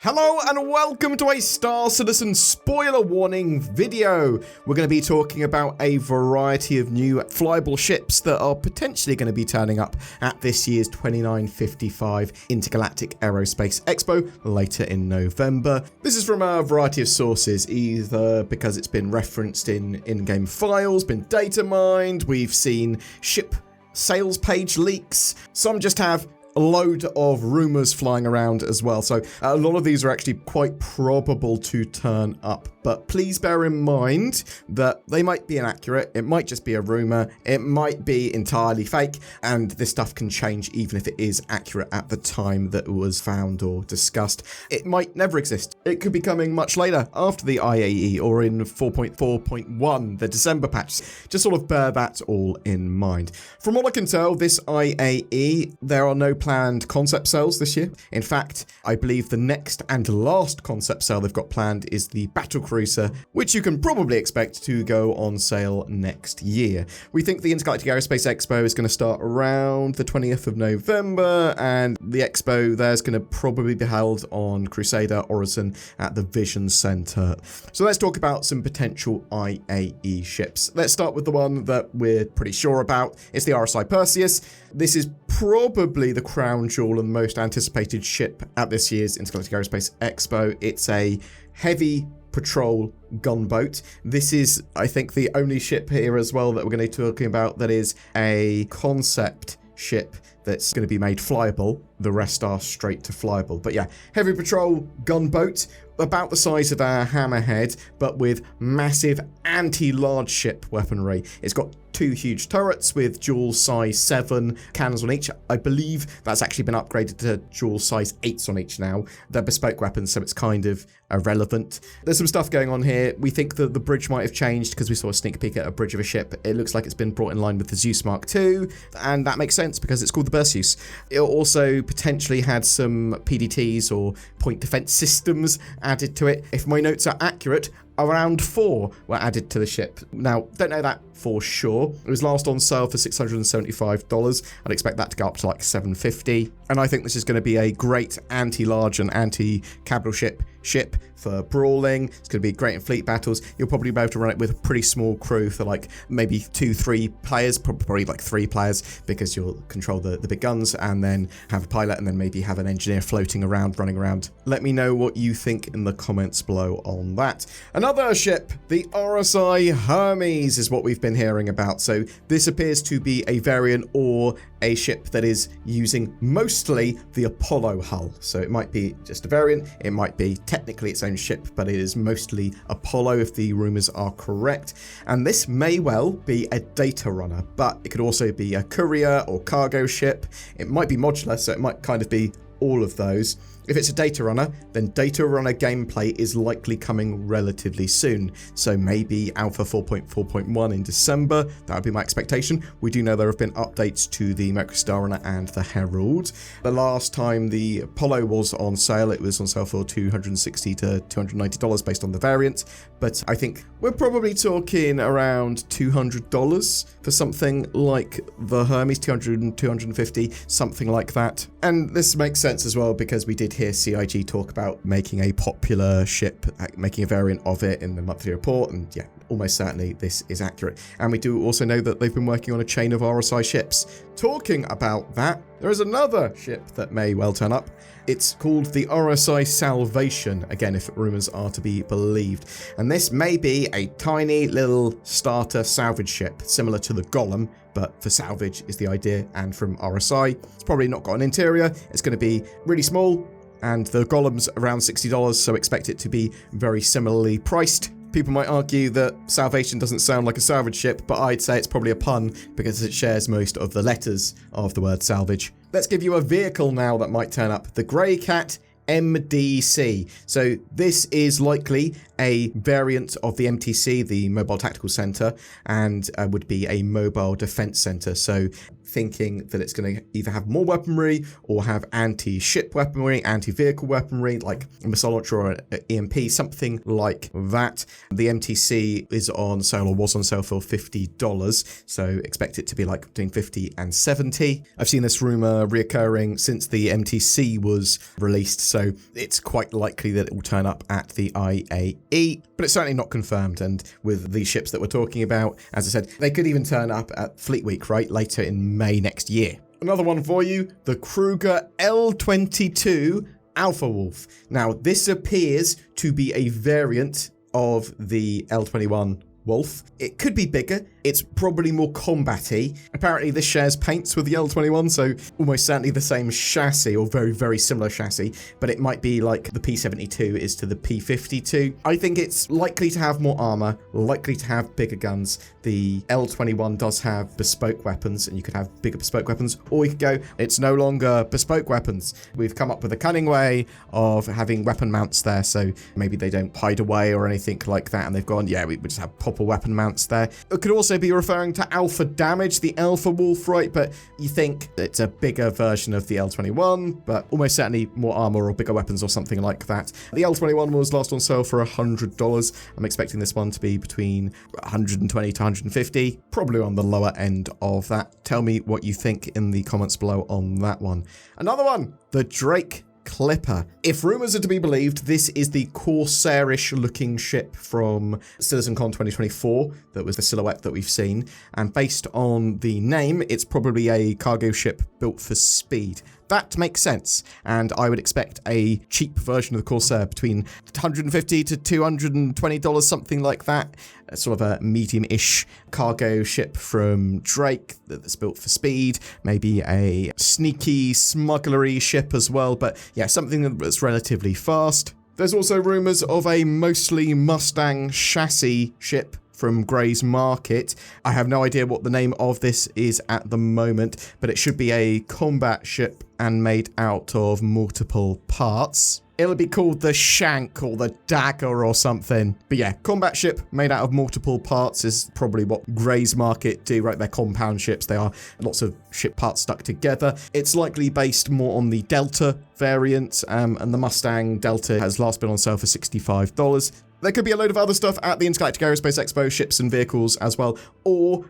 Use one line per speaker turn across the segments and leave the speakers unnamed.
Hello and welcome to a Star Citizen spoiler warning video. We're going to be talking about a variety of new flyable ships that are potentially going to be turning up at this year's 2955 Intergalactic Aerospace Expo later in November. This is from a variety of sources, either because it's been referenced in in-game files, been data mined, we've seen ship sales page leaks, some just have a load of rumors flying around as well. So a lot of these are actually quite probable to turn up. But please bear in mind that they might be inaccurate. It might just be a rumor. It might be entirely fake. And this stuff can change even if it is accurate at the time that it was found or discussed. It might never exist. It could be coming much later after the IAE or in 4.4.1, the December patch. Just sort of bear that all in mind. From what I can tell, this IAE, there are no planned concept sales this year. In fact, I believe the next and last concept sale they've got planned is the Battlecruiser, which you can probably expect to go on sale next year. We think the Intergalactic Aerospace Expo is going to start around the 20th of November, and the expo there is going to probably be held on Crusader Horizon at the Vision Center. So let's talk about some potential IAE ships. Let's start with the one that we're pretty sure about. It's the RSI Perseus. This is probably the crown jewel and most anticipated ship at this year's Intergalactic Aerospace Expo. It's a heavy patrol gunboat. This is, I think, the only ship here as well that we're going to be talking about that is a concept ship that's going to be made flyable. The rest are straight to flyable. But yeah, heavy patrol gunboat, about the size of our Hammerhead, but with massive anti-large ship weaponry. It's got two huge turrets with dual size 7 cannons on each. I believe that's actually been upgraded to dual size 8s on each now. They're bespoke weapons, so it's kind of irrelevant. There's some stuff going on here. We think that the bridge might have changed because we saw a sneak peek at a bridge of a ship. It looks like it's been brought in line with the Zeus Mark II, and that makes sense because it's called the Perseus. It also potentially had some PDTs or point defense systems added to it. If my notes are accurate, around 4 were added to the ship. Now, don't know that for sure. It was last on sale for $675. I'd expect that to go up to like $750. And I think this is going to be a great anti-large and anti-capital ship for brawling. It's going to be great in fleet battles. You'll probably be able to run it with a pretty small crew for like maybe 2-3 players, probably like 3 players, because you'll control the big guns and then have a pilot and then maybe have an engineer floating around, running around. Let me know what you think in the comments below on that. Another ship, the RSI Hermes, is what we've been hearing about. So this appears to be a variant or a ship that is using mostly the Apollo hull. So it might be just a variant, it might be technically its own ship, but it is mostly Apollo if the rumors are correct. And this may well be a data runner, but it could also be a courier or cargo ship. It might be modular, so it might kind of be all of those. If it's a data runner, then data runner gameplay is likely coming relatively soon. So maybe Alpha 4.4.1 in December. That would be my expectation. We do know there have been updates to the Star Runner and the Herald. The last time the Apollo was on sale, it was on sale for $260 to $290 based on the variant. But I think we're probably talking around $200 for something like the Hermes, $200 and $250, something like that. And this makes sense as well because we did hear CIG talk about making a popular ship, making a variant of it in the monthly report, and yeah, almost certainly this is accurate. And we do also know that they've been working on a chain of RSI ships. Talking about that, there is another ship that may well turn up. It's called the RSI Salvation, again, if rumors are to be believed. And this may be a tiny little starter salvage ship, similar to the Golem, but for salvage is the idea, and from RSI. It's probably not got an interior. It's going to be really small, and the Golem's around $60, so expect it to be very similarly priced. People might argue that Salvation doesn't sound like a salvage ship, but I'd say it's probably a pun because it shares most of the letters of the word salvage. Let's give you a vehicle now that might turn up. The Greycat MDC. So this is likely a variant of the MTC, the Mobile Tactical Center, and would be a mobile defense center. So thinking that it's going to either have more weaponry or have anti-ship weaponry, anti-vehicle weaponry, like a missile launcher or an EMP, something like that. The MTC is on sale or was on sale for $50, so expect it to be like between 50 and 70. I've seen this rumor reoccurring since the MTC was released, so so it's quite likely that it will turn up at the IAE, but it's certainly not confirmed. And with these ships that we're talking about, as I said, they could even turn up at Fleet Week, right, later in May next year. Another one for you, the Kruger L22 Alpha Wolf. Now, this appears to be a variant of the L21 Wolf. It could be bigger. It's probably more combat-y. Apparently this shares paints with the L21, so almost certainly the same chassis, or very, very similar chassis, but it might be like the P72 is to the P52. I think it's likely to have more armor, likely to have bigger guns. The L21 does have bespoke weapons, and you could have bigger bespoke weapons, or you could go, it's no longer bespoke weapons. We've come up with a cunning way of having weapon mounts there, so maybe they don't hide away or anything like that, and they've gone, yeah, we just have proper weapon mounts there. It could also be referring to Alpha Damage, the Alpha Wolf, right? But you think it's a bigger version of the L21, but almost certainly more armor or bigger weapons or something like that. The L21 was last on sale for $100. I'm expecting this one to be between 120 to 150, probably on the lower end of that. Tell me what you think in the comments below on that one. Another one, the Drake Clipper. If rumors are to be believed, this is the Corsair-ish looking ship from CitizenCon 2024. That was the silhouette that we've seen. And based on the name, it's probably a cargo ship built for speed. That makes sense, and I would expect a cheap version of the Corsair between $150 to $220, something like that. Sort of a medium-ish cargo ship from Drake that's built for speed. Maybe a sneaky, smugglery ship as well, but yeah, something that's relatively fast. There's also rumours of a mostly Mustang chassis ship from Gray's Market. I have no idea what the name of this is at the moment, but it should be a combat ship and made out of multiple parts. It'll be called the Shank or the Dagger or something. But yeah, combat ship made out of multiple parts is probably what Gray's Market do, right? They're compound ships. They are lots of ship parts stuck together. It's likely based more on the Delta variant, and the Mustang Delta has last been on sale for $65. There could be a load of other stuff at the Intergalactic Aerospace Expo, ships and vehicles as well, or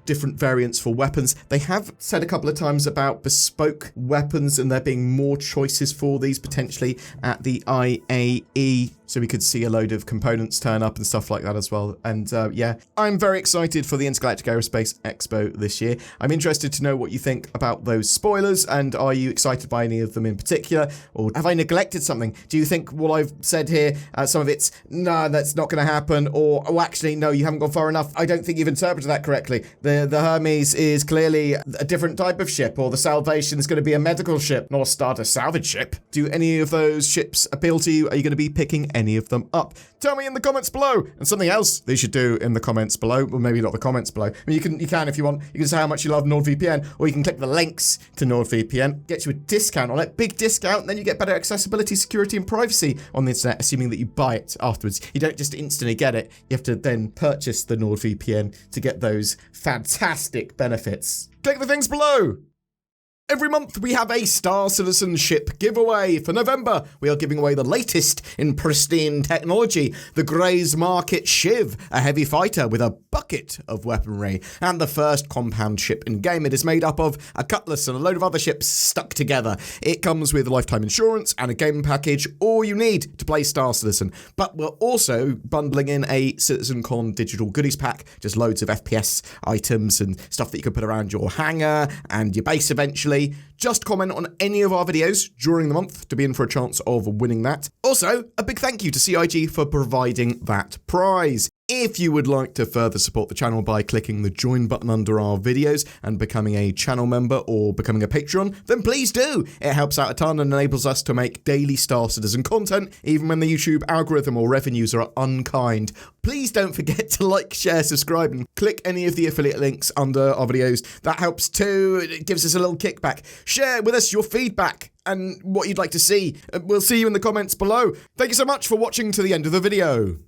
different variants for weapons. They have said a couple of times about bespoke weapons and there being more choices for these potentially at the IAE. So we could see a load of components turn up and stuff like that as well. And yeah, I'm very excited for the Intergalactic Aerospace Expo this year. I'm interested to know what you think about those spoilers, and are you excited by any of them in particular? Or have I neglected something? Do you think what I've said here, some of it's, no, that's not going to happen, or, oh, actually, no, you haven't gone far enough. I don't think you've interpreted that correctly. The Hermes is clearly a different type of ship, or the Salvation is going to be a medical ship, not a starter salvage ship. Do any of those ships appeal to you? Are you going to be picking any of them up? Tell me in the comments below. And something else they should do in the comments below, well, maybe not the comments below. I mean, you can if you want. You can say how much you love NordVPN, or you can click the links to NordVPN, get you a discount on it, big discount, and then you get better accessibility, security, and privacy on the internet, assuming that you buy it afterwards. You don't just instantly get it. You have to then purchase the NordVPN to get those fantastic benefits. Click the things below. Every month we have a Star Citizenship giveaway. For November, we are giving away the latest in pristine technology, the Gray's Market Shiv, a heavy fighter with a bucket of weaponry, and the first compound ship in game. It is made up of a cutlass and a load of other ships stuck together. It comes with lifetime insurance and a game package, all you need to play Star Citizen. But we're also bundling in a CitizenCon digital goodies pack, just loads of FPS items and stuff that you can put around your hangar and your base eventually. Just comment on any of our videos during the month to be in for a chance of winning that. Also, a big thank you to CIG for providing that prize. If you would like to further support the channel by clicking the join button under our videos and becoming a channel member or becoming a Patreon, then please do. It helps out a ton and enables us to make daily Star Citizen content, even when the YouTube algorithm or revenues are unkind. Please don't forget to like, share, subscribe, and click any of the affiliate links under our videos. That helps too. It gives us a little kickback. Share with us your feedback and what you'd like to see. We'll see you in the comments below. Thank you so much for watching to the end of the video.